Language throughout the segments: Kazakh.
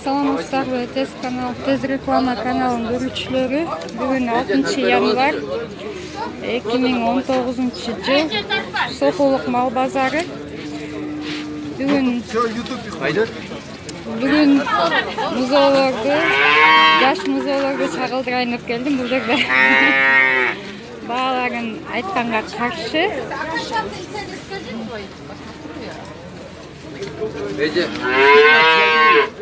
Саламатсыздарбы, Тез канал, Тез реклама каналынын көрүүчүлөрү. Бүгүн 6 январь 2019 жыл. Сокулук мал базары. Бүгүн музоолорду, жаш музоолорду чагылдырайын деп келдим. Бул жерде бааларын айтканга каршы. Bece,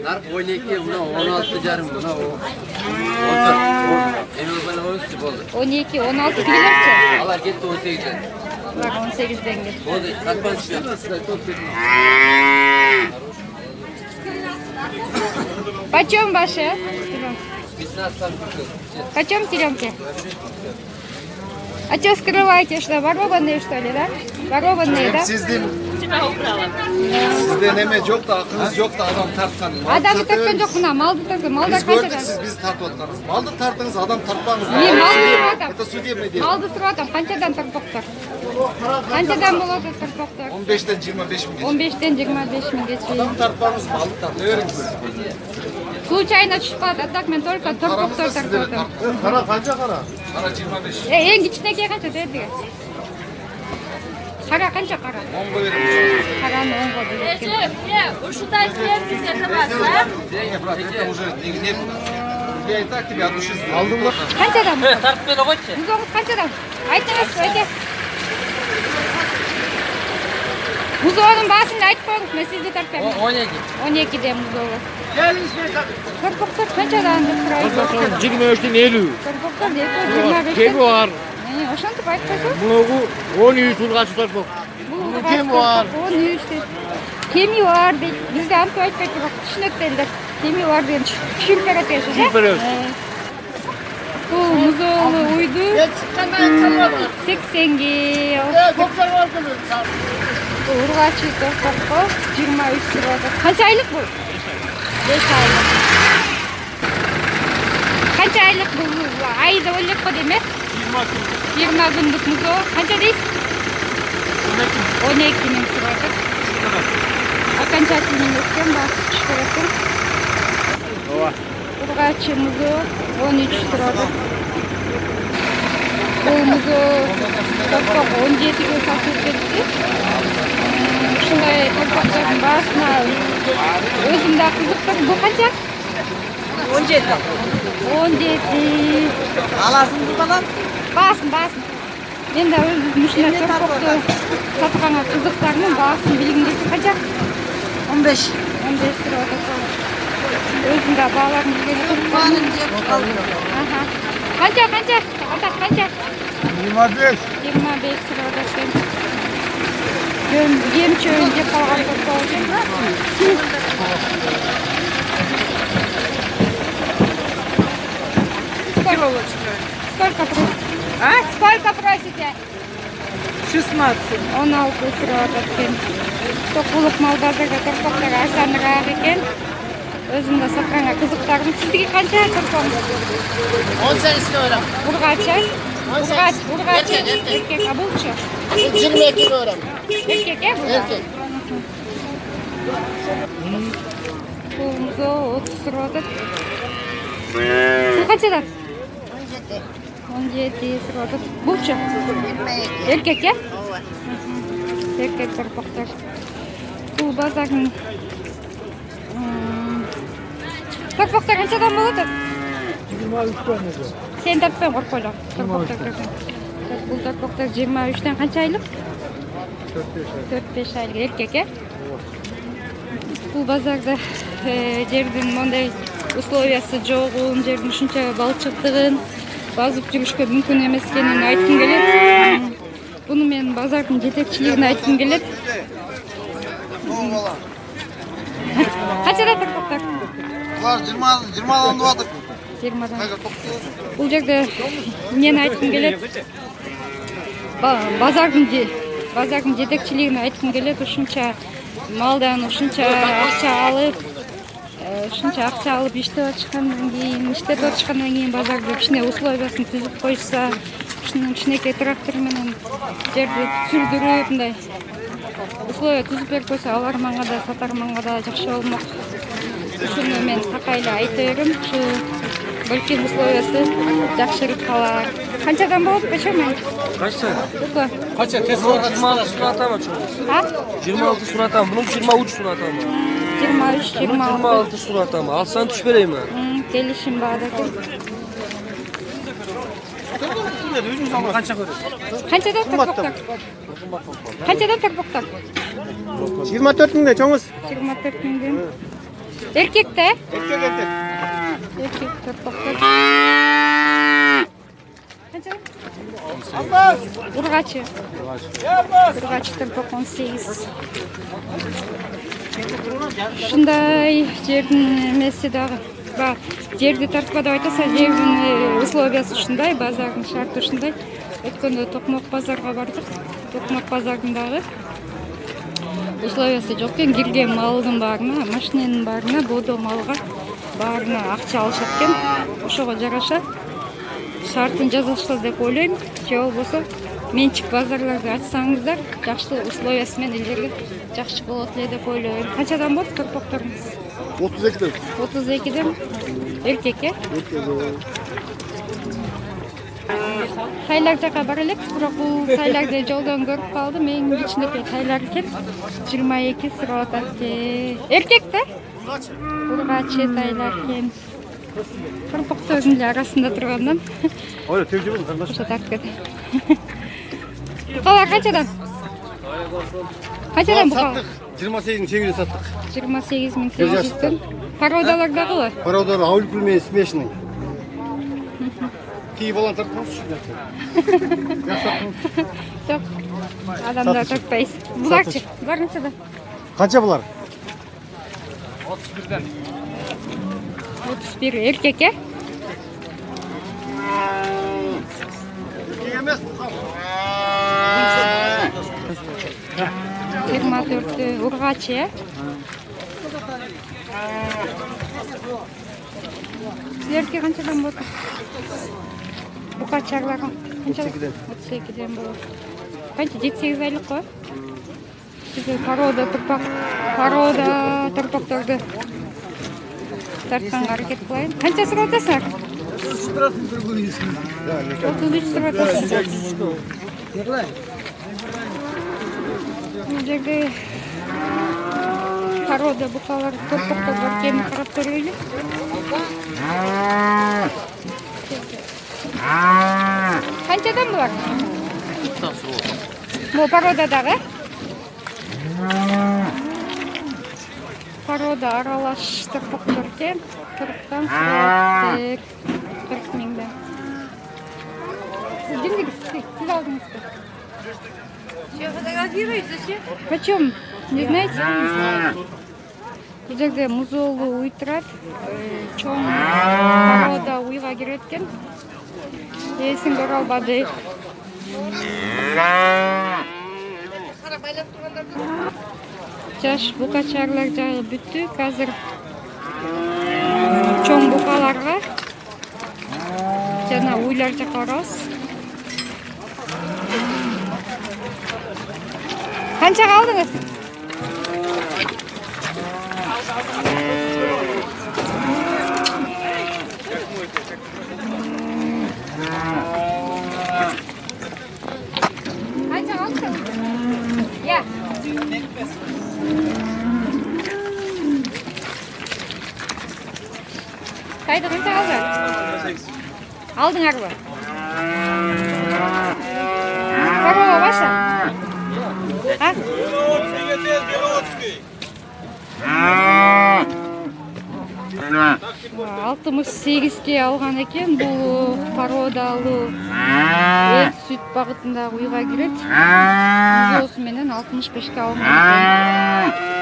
nark 12, buna 16 jarım, buna 10. Benim bana 13 oldu. 12, 16 kilometre. Allah gitti 18'den. Bak 18'den gitti. Oldu, katman çıkıyor. Почем ваши? Biz nasıl Почем теремки? А что скрываете, что ворованные, что ли, да? Ворованные, да? Sizden emek yok da akınız yok da adam tartkan. Adamı tartkan yok buna, maldı tartkan. Malda Biz gördük kaçadan? siz bizi tartıp atkanız. Maldı tarttınız, adam tartmanız. Ne, maldı sırvatam. Это судебный дело. Maldı sırvatam, kançadan tartpoktar? Kançadan болады tartpoktar? 15'ten 25 mi geçiyor? 15'ten 25 min geçiyor. Adam tartmanız maldı tart. Ne öğreniz? Случайно çıkmadı, так men только tartpoktar tartpotam. Kara kanca kara? Kara 25. En kichkineki kancha dedi? Qara kancha qara? 10 koyarım. Qarani 10 qo'ydi. Ушудай клиентки сатабасың. Деньги, брат, это уже не... Я и так тебя от души алдым ба? Qanchadan? Tartmeni koyçu. Muzo'ngiz qanchadan? Aytыңыз, aka. Muzo'ning basini aytib qo'ying, men sizga tartmayman. 12. 12 dan muzo'ga. Tartpoktar qanchadan deb so'raydi? 23'ten 50. Tartpoktar deb 25. Kemi var. O'shantib aytib qo'ysa. Bunu 13 yılga tutarsak. Kemi var. 13 deb. Kemi var deb. Bizga ham aytib qo'yib, tushunakdan kemi var deb tushunib berasiz. Tushunib berasiz. Bu muzo'ni uydu 80 ga. Urg'achi to'qqa 23 so'radi. Qancha oylik bu? 5 oylik. Qancha oylik bu? Ayda o'ylab demak. 20 kunlik muzo. Qancha deysiz? 12 ming so'radi. Qancha kunlik ekan bas chiqaryapti. Urg'achi muzo 13 so'radi. Bu muzo to'qqa 17 ga sotib ketdi. Shunday to'qlarning basini o'zimda qiziqdi. Bu qancha? 17. 17. Alasın bakalım. Basın. Menda o'zim shunday to'qqa sotganga qiziqlarning basini bilgim keldi. Qancha? 15. 15 so'radi. O'zimda bolalarni bilgani Aha. Qancha? Qancha? 25. 25 so'radi ekan. Yem cho'yin deb qolgan to'qqa. Сколько просите? 16. 16 so'radi ekan. To'quluq mol bozorga to'rtqoqlar arzonroq ekan. O'zimda sotganga qiziqlarim. Sizga qancha to'rtqoq? 18 kilogram. Urg'achi. Erkek abulchi. 22 kilogram. Erkek bu. Erkek. Bu muzo 30 so'radi. Bu qanchadan? 17 so'radi. Buchi. Erkek ya? Erkek to'rtqoqlar. Bu bozorning to'rtqoqlar qanchadan bo'ladi? 23'ten edi. Sen topgan qo'rqolar. Bu to'rtqoqlar 23 dan qancha oylik? 4-5 oylik erkek ya? Bu bozorda жердин мындай условиясы жогун, жердин ушунча балчыктыгын базып жүрүшкө мүмкүн эмес экенин айткым келет. Буну мен базардын жетекчилигине айткым келет. Качада токтоктор? Var 20'dan doğadık. 20'dan. Бул жерде мен айткым келет. Базардын жетекчилигине айткым келет. Ушунча малдан ушунча акча алып иштеп чыккандан кийин базарда кичине условиясын түзүп койса, кичинекей трактор менен жерди сүрдүрүп мындай условия түзүп берип койсо, алар мага да сатар мага да жакшы болмок. ушуну мен такайла айта берем. Ушу балким условиясы жакшырып калар. Канчадан болот почем? Kaçta? Уку. Kaça? Tesla 26 sunata mı çok? А? 26 sunata mı? Bunun 23 sunata mı? 23, Bunun 26. 26 sunata mı? Alsan tuş vereyim mi? Келишим баардыгы. Канчадан торпоктор? Канчадан торпоктор? 24 миңде чоңуз. 24 миңден. Эркекте? Эркек. Эркек торпоктор. Канчадан? Ургачы. Ургачы торпок 18. Ушундай жердин эмеси дагы. Жерди тартпа деп айтаса, жердин условиясы ушундай, базардын шарты ушундай. Өткөндө Токмок базарга бардык. Токмок базардын дагы условиясы жок экен. Кирген малдын баарына, машиненин баарына, бодо малга баарына акча алышат экен. Ошого жараша шартын жазышты деп ойлойм. Же болбосо менчик базарларды ачсаңыздар, жакшы условиясы менен илгери жакшы болот эле деп ойлойм. Канчадан болот торпокторуңуз? 32'den. 32'den erkek ya. Taylar jaka bar elek, bирок бул тайларды жолдон көрүп калдым. Эң кичинекей тайлар экен. 22 сурап атат. Эркек да? Ургачы тайлар экен. Торпоктордун эле арасында тургандан. Ой, төгүбүз кандаш. Ошо тартып. Букалар канчадан? Канчадан букал? 28.800 саттык. 28.800'den. Пародалар дагы? Пародар ауыл пулмен смешный. Кей балан тартмас. Жок. Адамдар тартпайсыз. Буларчы? Булар канчадан? Канча булар? 31'den. 31 erkek ya? Emez. 24 urgachı ya? Sizlerki kançadan bolot? Bu kaçarlar kançadan? 32'den bolot. Kança 7-8 aylık ko? Size paroda torpoktordu tartkanга аракет кылайын. Канча сурап атасыңар? 33 сурап атасың. Бул жерде порода букалар торпоктор бар экенин карап көрөлү. Канчадан булар? Бул породадагы? Порода аралаш торпоктор экен. 40'tan сурап 40 миңден. Сиз сиз алдыңызбы? Что, фотографируете зачем? Почем? Не знаете? Бұл жерде музолу уй турат. Чоң порода уйга кирет экен. Эсин көрө албады. Жаш букачарлар жагы бүттү. Азыр чоң букаларга жана уйлар жака барабыз. Канчага алдыңыз? Канчага алдыңыз? Я. Кайда канчага алдыңар? Алдыңарбы? Корова ваша? А? 68'ge алган экен. Бул породалуу эт сүт багытындагы уйга кирет. Музоосу менен 65'ge алган экен.